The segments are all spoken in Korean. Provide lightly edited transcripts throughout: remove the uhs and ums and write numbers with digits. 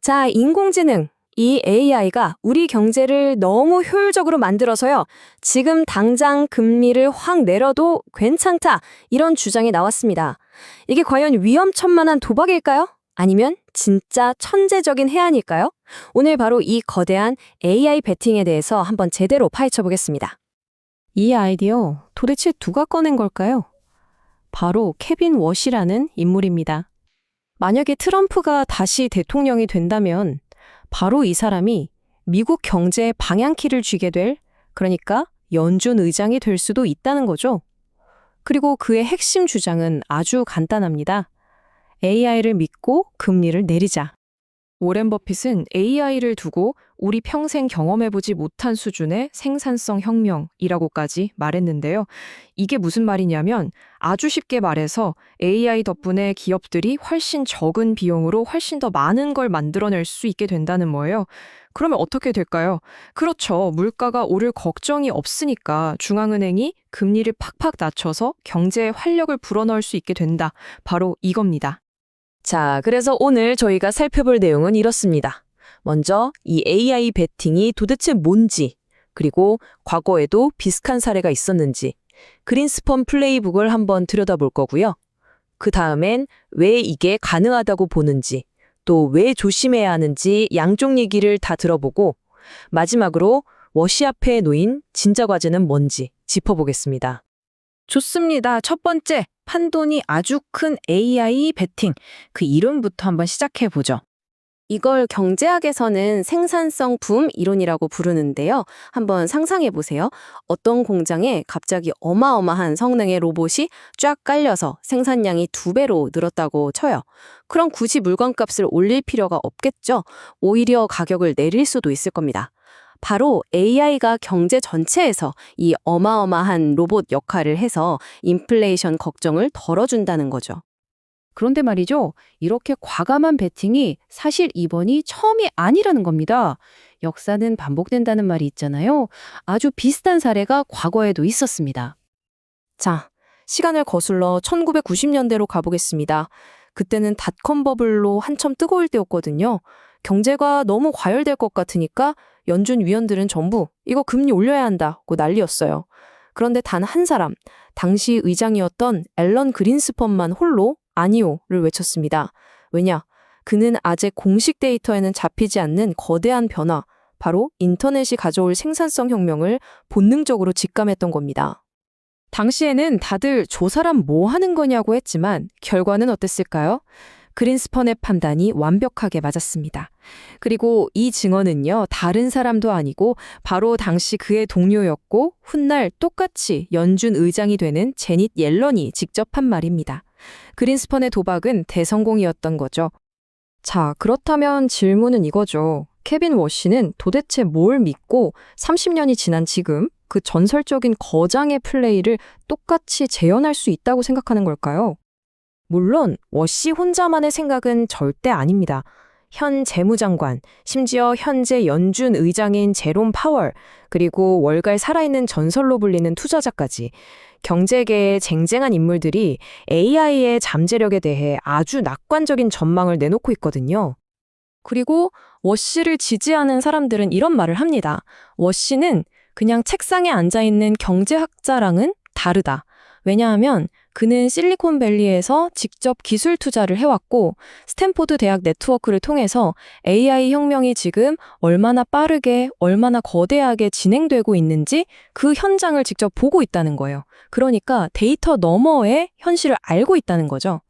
자, 인공지능. 이 AI가 우리 경제를 너무 효율적으로 만들어서요. 지금 당장 금리를 확 내려도 괜찮다. 이런 주장이 나왔습니다. 이게 과연 위험천만한 도박일까요? 아니면 진짜 천재적인 해안일까요? 오늘 바로 이 거대한 AI 베팅에 대해서 한번 제대로 파헤쳐 보겠습니다. 이 아이디어 도대체 누가 꺼낸 걸까요? 바로 케빈 워시라는 인물입니다. 만약에 트럼프가 다시 대통령이 된다면 바로 이 사람이 미국 경제의 방향키를 쥐게 될, 그러니까 연준 의장이 될 수도 있다는 거죠. 그리고 그의 핵심 주장은 아주 간단합니다. AI를 믿고 금리를 내리자. 오렌 버핏은 AI를 두고 우리 평생 경험해보지 못한 수준의 생산성 혁명이라고까지 말했는데요. 이게 무슨 말이냐면 아주 쉽게 말해서 AI 덕분에 기업들이 훨씬 적은 비용으로 훨씬 더 많은 걸 만들어낼 수 있게 된다는 거예요. 그러면 어떻게 될까요? 그렇죠. 물가가 오를 걱정이 없으니까 중앙은행이 금리를 팍팍 낮춰서 경제에 활력을 불어넣을 수 있게 된다. 바로 이겁니다. 자, 그래서 오늘 저희가 살펴볼 내용은 이렇습니다. 먼저 이 AI 베팅이 도대체 뭔지, 그리고 과거에도 비슷한 사례가 있었는지, 그린스펀 플레이북을 한번 들여다볼 거고요. 그 다음엔 왜 이게 가능하다고 보는지, 또 왜 조심해야 하는지 양쪽 얘기를 다 들어보고, 마지막으로 워시 앞에 놓인 진짜 과제는 뭔지 짚어보겠습니다. 좋습니다. 첫 번째, 판돈이 아주 큰 AI 베팅. 그 이름부터 한번 시작해보죠. 이걸 경제학에서는 생산성 붐 이론이라고 부르는데요. 한번 상상해보세요. 어떤 공장에 갑자기 어마어마한 성능의 로봇이 쫙 깔려서 생산량이 2배로 늘었다고 쳐요. 그럼 굳이 물건값을 올릴 필요가 없겠죠. 오히려 가격을 내릴 수도 있을 겁니다. 바로 AI가 경제 전체에서 이 어마어마한 로봇 역할을 해서 인플레이션 걱정을 덜어준다는 거죠. 그런데 말이죠. 이렇게 과감한 베팅이 사실 이번이 처음이 아니라는 겁니다. 역사는 반복된다는 말이 있잖아요. 아주 비슷한 사례가 과거에도 있었습니다. 자, 시간을 거슬러 1990년대로 가보겠습니다. 그때는 닷컴 버블로 한참 뜨거울 때였거든요. 경제가 너무 과열될 것 같으니까 연준 위원들은 전부 이거 금리 올려야 한다고 난리였어요. 그런데 단 한 사람, 당시 의장이었던 앨런 그린스펀만 홀로 아니오를 외쳤습니다. 왜냐? 그는 아직 공식 데이터에는 잡히지 않는 거대한 변화, 바로 인터넷이 가져올 생산성 혁명을 본능적으로 직감했던 겁니다. 당시에는 다들 저 사람 뭐 하는 거냐고 했지만 결과는 어땠을까요? 그린스펀의 판단이 완벽하게 맞았습니다. 그리고 이 증언은요, 다른 사람도 아니고 바로 당시 그의 동료였고 훗날 똑같이 연준 의장이 되는 제닛 옐런이 직접 한 말입니다. 그린스펀의 도박은 대성공이었던 거죠. 자, 그렇다면 질문은 이거죠. 케빈 워시는 도대체 뭘 믿고 30년이 지난 지금 그 전설적인 거장의 플레이를 똑같이 재현할 수 있다고 생각하는 걸까요? 물론 워시 혼자만의 생각은 절대 아닙니다. 현 재무장관, 심지어 현재 연준 의장인 제롬 파월, 그리고 월갈 살아있는 전설로 불리는 투자자까지 경제계의 쟁쟁한 인물들이 AI의 잠재력에 대해 아주 낙관적인 전망을 내놓고 있거든요. 그리고 워시를 지지하는 사람들은 이런 말을 합니다. 워시는 그냥 책상에 앉아있는 경제학자랑은 다르다. 왜냐하면 그는 실리콘밸리에서 직접 기술 투자를 해왔고 스탠포드 대학 네트워크를 통해서 AI 혁명이 지금 얼마나 빠르게, 얼마나 거대하게 진행되고 있는지 그 현장을 직접 보고 있다는 거예요. 그러니까 데이터 너머의 현실을 알고 있다는 거죠.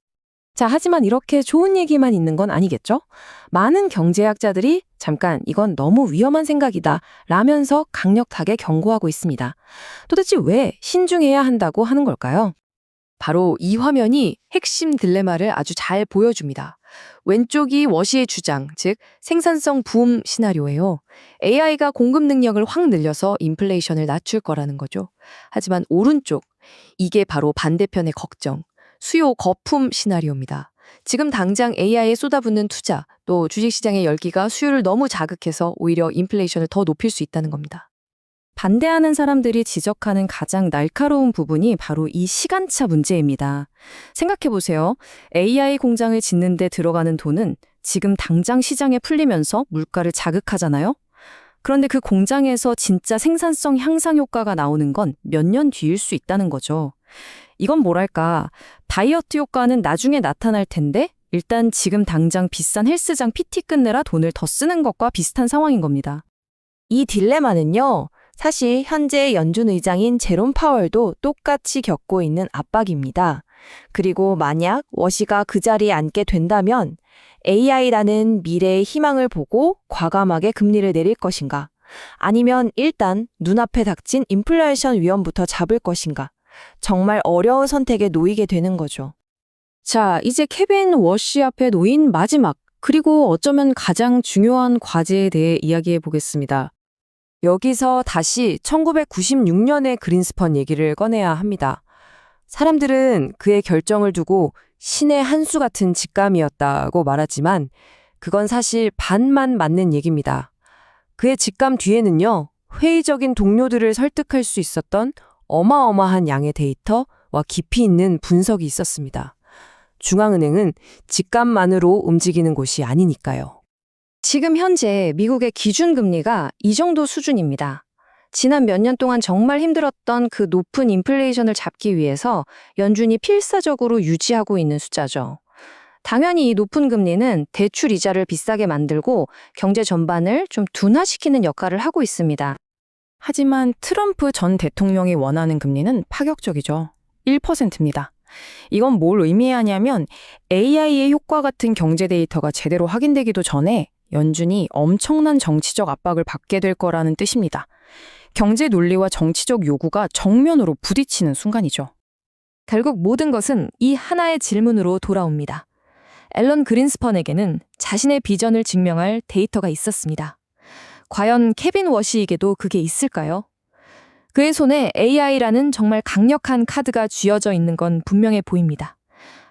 자, 하지만 이렇게 좋은 얘기만 있는 건 아니겠죠? 많은 경제학자들이 잠깐 이건 너무 위험한 생각이다 라면서 강력하게 경고하고 있습니다. 도대체 왜 신중해야 한다고 하는 걸까요? 바로 이 화면이 핵심 딜레마를 아주 잘 보여줍니다. 왼쪽이 워시의 주장, 즉 생산성 붐 시나리오예요. AI가 공급 능력을 확 늘려서 인플레이션을 낮출 거라는 거죠. 하지만 오른쪽, 이게 바로 반대편의 걱정, 수요 거품 시나리오입니다. 지금 당장 AI에 쏟아붓는 투자, 또 주식시장의 열기가 수요를 너무 자극해서 오히려 인플레이션을 더 높일 수 있다는 겁니다. 반대하는 사람들이 지적하는 가장 날카로운 부분이 바로 이 시간차 문제입니다. 생각해보세요. AI 공장을 짓는 데 들어가는 돈은 지금 당장 시장에 풀리면서 물가를 자극하잖아요. 그런데 그 공장에서 진짜 생산성 향상 효과가 나오는 건 몇 년 뒤일 수 있다는 거죠. 이건 뭐랄까, 다이어트 효과는 나중에 나타날 텐데 일단 지금 당장 비싼 헬스장 PT 끊느라 돈을 더 쓰는 것과 비슷한 상황인 겁니다. 이 딜레마는요, 사실 현재 연준 의장인 제롬 파월도 똑같이 겪고 있는 압박입니다. 그리고 만약 워시가 그 자리에 앉게 된다면 AI라는 미래의 희망을 보고 과감하게 금리를 내릴 것인가? 아니면 일단 눈앞에 닥친 인플레이션 위험부터 잡을 것인가? 정말 어려운 선택에 놓이게 되는 거죠. 자, 이제 케빈 워시 앞에 놓인 마지막, 그리고 어쩌면 가장 중요한 과제에 대해 이야기해 보겠습니다. 여기서 다시 1996년의 그린스펀 얘기를 꺼내야 합니다. 사람들은 그의 결정을 두고 신의 한 수 같은 직감이었다고 말하지만 그건 사실 반만 맞는 얘기입니다. 그의 직감 뒤에는요, 회의적인 동료들을 설득할 수 있었던 어마어마한 양의 데이터와 깊이 있는 분석이 있었습니다. 중앙은행은 직감만으로 움직이는 곳이 아니니까요. 지금 현재 미국의 기준금리가 이 정도 수준입니다. 지난 몇 년 동안 정말 힘들었던 그 높은 인플레이션을 잡기 위해서 연준이 필사적으로 유지하고 있는 숫자죠. 당연히 이 높은 금리는 대출 이자를 비싸게 만들고 경제 전반을 좀 둔화시키는 역할을 하고 있습니다. 하지만 트럼프 전 대통령이 원하는 금리는 파격적이죠. 1%입니다. 이건 뭘 의미하냐면 AI의 효과 같은 경제 데이터가 제대로 확인되기도 전에 연준이 엄청난 정치적 압박을 받게 될 거라는 뜻입니다. 경제 논리와 정치적 요구가 정면으로 부딪히는 순간이죠. 결국 모든 것은 이 하나의 질문으로 돌아옵니다. 앨런 그린스펀에게는 자신의 비전을 증명할 데이터가 있었습니다. 과연 케빈 워시에게도 그게 있을까요? 그의 손에 AI라는 정말 강력한 카드가 쥐어져 있는 건 분명해 보입니다.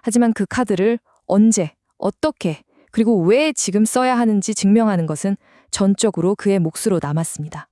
하지만 그 카드를 언제, 어떻게, 그리고 왜 지금 써야 하는지 증명하는 것은 전적으로 그의 몫으로 남았습니다.